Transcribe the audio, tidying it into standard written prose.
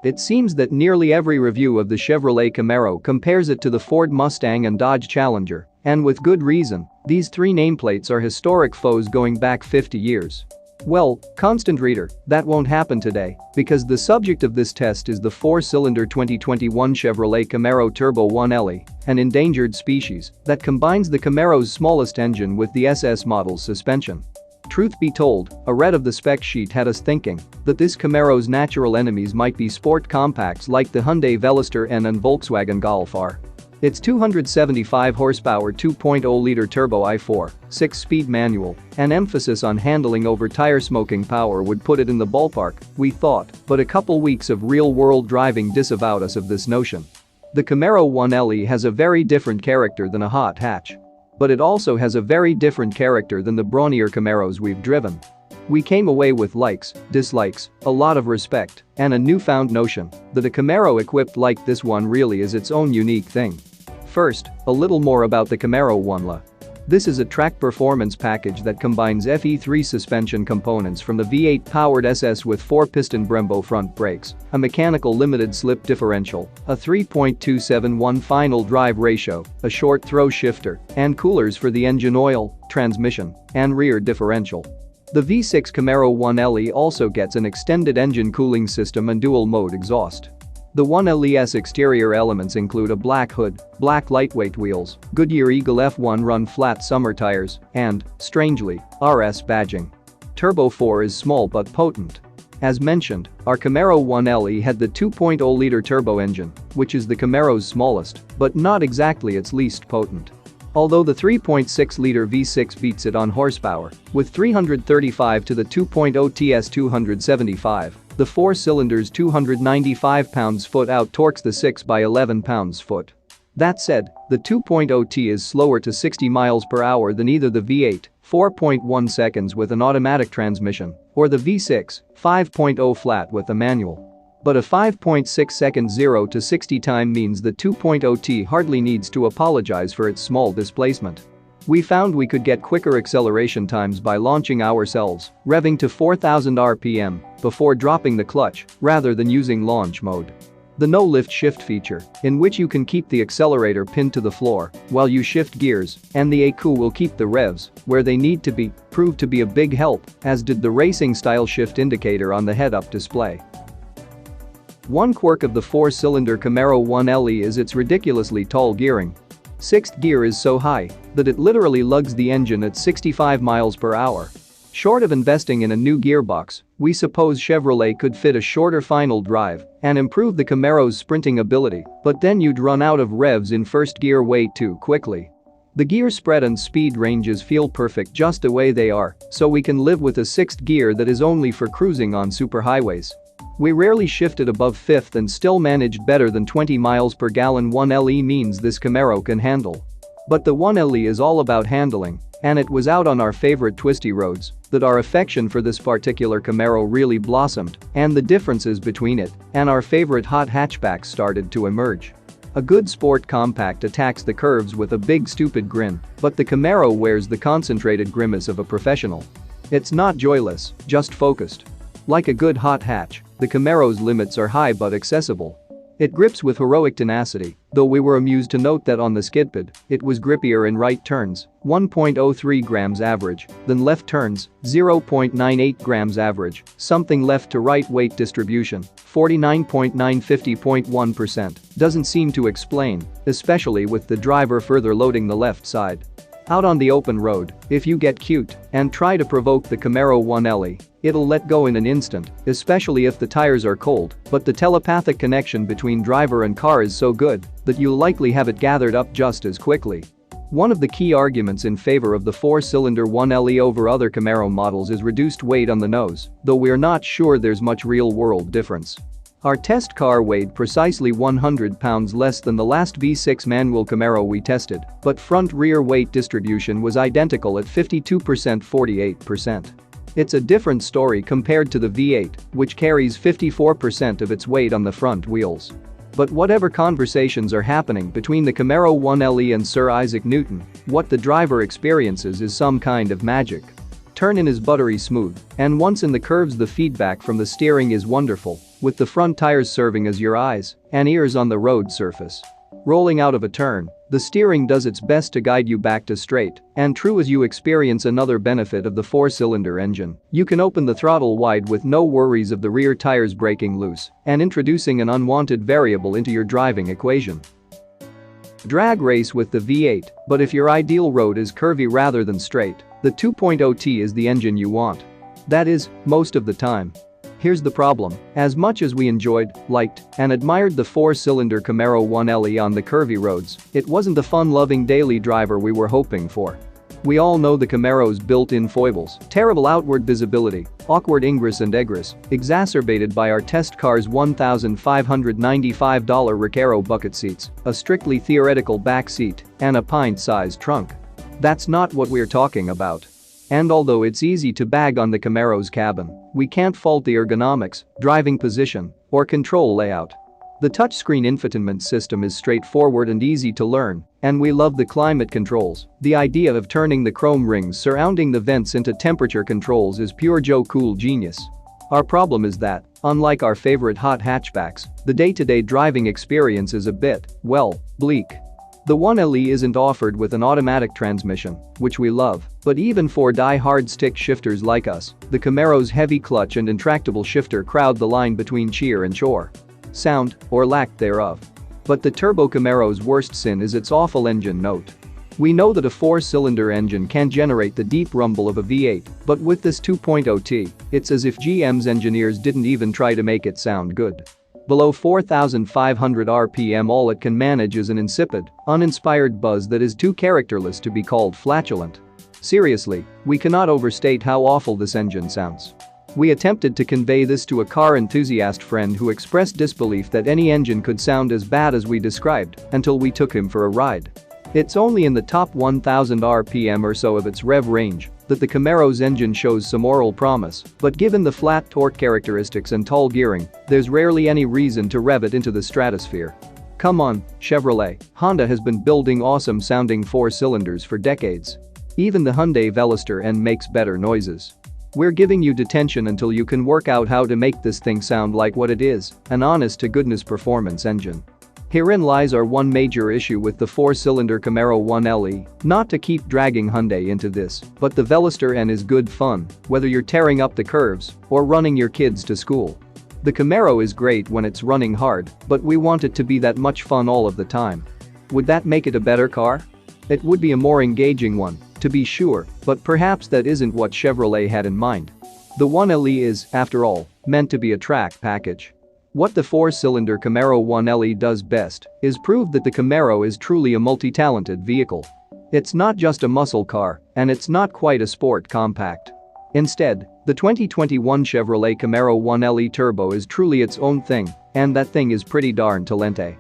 It seems that nearly every review of the Chevrolet Camaro compares it to the Ford Mustang and Dodge Challenger, and with good reason. These three nameplates are historic foes going back 50 years. Well, constant reader, that won't happen today, because the subject of this test is the four-cylinder 2021 Chevrolet Camaro Turbo 1LE, an endangered species that combines the Camaro's smallest engine with the SS model's suspension. Truth be told, a read of the spec sheet had us thinking that this Camaro's natural enemies might be sport compacts like the Hyundai Veloster N and Volkswagen Golf R. Its 275 horsepower 2.0-liter turbo i4, 6-speed manual, and emphasis on handling over tire smoking power would put it in the ballpark, we thought, but a couple weeks of real-world driving disavowed us of this notion. The Camaro 1LE has a very different character than a hot hatch. But it also has a very different character than the brawnier Camaros we've driven. We came away with likes, dislikes, a lot of respect, and a newfound notion that a Camaro equipped like this one really is its own unique thing. First, a little more about the Camaro 1LE. This is a track performance package that combines FE3 suspension components from the V8-powered SS with 4-piston Brembo front brakes, a mechanical limited slip differential, a 3.271 final drive ratio, a short throw shifter, and coolers for the engine oil, transmission, and rear differential. The V6 Camaro 1LE also gets an extended engine cooling system and dual-mode exhaust. The 1LE's exterior elements include a black hood, black lightweight wheels, Goodyear Eagle F1 run flat summer tires, and, strangely, RS badging. Turbo 4 is small but potent. As mentioned, our Camaro 1LE had the 2.0-liter turbo engine, which is the Camaro's smallest, but not exactly its least potent. Although the 3.6-liter V6 beats it on horsepower, with 335 to the 2.0 TS 275, the 4-cylinder's 295 pounds-foot out-torques the 6x11 pounds-foot. That said, the 2.0T is slower to 60 miles per hour than either the V8, 4.1 seconds with an automatic transmission, or the V6, 5.0 flat with a manual. But a 5.6 second 0 to 60 time means the 2.0T hardly needs to apologize for its small displacement. We found we could get quicker acceleration times by launching ourselves, revving to 4,000 RPM before dropping the clutch, rather than using launch mode. The no-lift shift feature, in which you can keep the accelerator pinned to the floor while you shift gears, and the ECU will keep the revs where they need to be, proved to be a big help, as did the racing-style shift indicator on the head-up display. One quirk of the 4-cylinder Camaro 1LE is its ridiculously tall gearing. Sixth gear is so high that it literally lugs the engine at 65 miles per hour. Short of investing in a new gearbox, we suppose Chevrolet could fit a shorter final drive and improve the Camaro's sprinting ability, but then you'd run out of revs in first gear way too quickly. The gear spread and speed ranges feel perfect just the way they are, so we can live with a sixth gear that is only for cruising on superhighways. We rarely shifted above fifth and still managed better than 20 miles per gallon. 1LE means this Camaro can handle. But the 1LE is all about handling, and it was out on our favorite twisty roads that our affection for this particular Camaro really blossomed, and the differences between it and our favorite hot hatchbacks started to emerge. A good sport compact attacks the curves with a big stupid grin, but the Camaro wears the concentrated grimace of a professional. It's not joyless, just focused. Like a good hot hatch, the Camaro's limits are high but accessible. It grips with heroic tenacity, though we were amused to note that on the skidpad, it was grippier in right turns, 1.03 grams average, than left turns, 0.98 grams average, something left to right weight distribution, 49.950.1%, doesn't seem to explain, especially with the driver further loading the left side. Out on the open road, if you get cute and try to provoke the Camaro 1LE, it'll let go in an instant, especially if the tires are cold, but the telepathic connection between driver and car is so good that you'll likely have it gathered up just as quickly. One of the key arguments in favor of the 4-cylinder 1LE over other Camaro models is reduced weight on the nose, though we're not sure there's much real-world difference. Our test car weighed precisely 100 pounds less than the last V6 manual Camaro we tested, but front-rear weight distribution was identical at 52%-48%. It's a different story compared to the V8, which carries 54% of its weight on the front wheels. But whatever conversations are happening between the Camaro 1LE and Sir Isaac Newton, what the driver experiences is some kind of magic. Turn-in is buttery smooth, and once in the curves the feedback from the steering is wonderful. with the front tires serving as your eyes and ears on the road surface. Rolling out of a turn, the steering does its best to guide you back to straight, and true as you experience another benefit of the 4-cylinder engine, you can open the throttle wide with no worries of the rear tires breaking loose and introducing an unwanted variable into your driving equation. Drag race with the V8, but if your ideal road is curvy rather than straight, the 2.0T is the engine you want. That is, most of the time. Here's the problem: as much as we enjoyed, liked, and admired the 4-cylinder Camaro 1LE on the curvy roads, it wasn't the fun-loving daily driver we were hoping for. We all know the Camaro's built-in foibles: terrible outward visibility, awkward ingress and egress, exacerbated by our test car's $1,595 Recaro bucket seats, a strictly theoretical back seat, and a pint-sized trunk. That's not what we're talking about. And although it's easy to bag on the Camaro's cabin, we can't fault the ergonomics, driving position, or control layout. The touchscreen infotainment system is straightforward and easy to learn, and we love the climate controls. The idea of turning the chrome rings surrounding the vents into temperature controls is pure Joe Cool genius. Our problem is that, unlike our favorite hot hatchbacks, the day-to-day driving experience is a bit, well, bleak. The 1LE isn't offered with an automatic transmission, which we love, but even for die-hard stick shifters like us, the Camaro's heavy clutch and intractable shifter crowd the line between cheer and chore. Sound, or lack thereof. But the Turbo Camaro's worst sin is its awful engine note. We know that a 4-cylinder engine can generate the deep rumble of a V8, but with this 2.0T, it's as if GM's engineers didn't even try to make it sound good. Below 4,500 RPM, all it can manage is an insipid, uninspired buzz that is too characterless to be called flatulent. Seriously, we cannot overstate how awful this engine sounds. We attempted to convey this to a car enthusiast friend who expressed disbelief that any engine could sound as bad as we described until we took him for a ride. It's only in the top 1,000 RPM or so of its rev range that the Camaro's engine shows some oral promise, but given the flat torque characteristics and tall gearing, there's rarely any reason to rev it into the stratosphere. Come on, Chevrolet, Honda has been building awesome-sounding 4-cylinders for decades. Even the Hyundai Veloster N makes better noises. We're giving you detention until you can work out how to make this thing sound like what it is, an honest-to-goodness performance engine. Herein lies our one major issue with the 4-cylinder Camaro 1LE, not to keep dragging Hyundai into this, but the Veloster N is good fun, whether you're tearing up the curves or running your kids to school. The Camaro is great when it's running hard, but we want it to be that much fun all of the time. Would that make it a better car? It would be a more engaging one, to be sure, but perhaps that isn't what Chevrolet had in mind. The 1LE is, after all, meant to be a track package. What the 4-cylinder Camaro 1LE does best is prove that the Camaro is truly a multi-talented vehicle. It's not just a muscle car, and it's not quite a sport compact. Instead, the 2021 Chevrolet Camaro 1LE Turbo is truly its own thing, and that thing is pretty darn talente.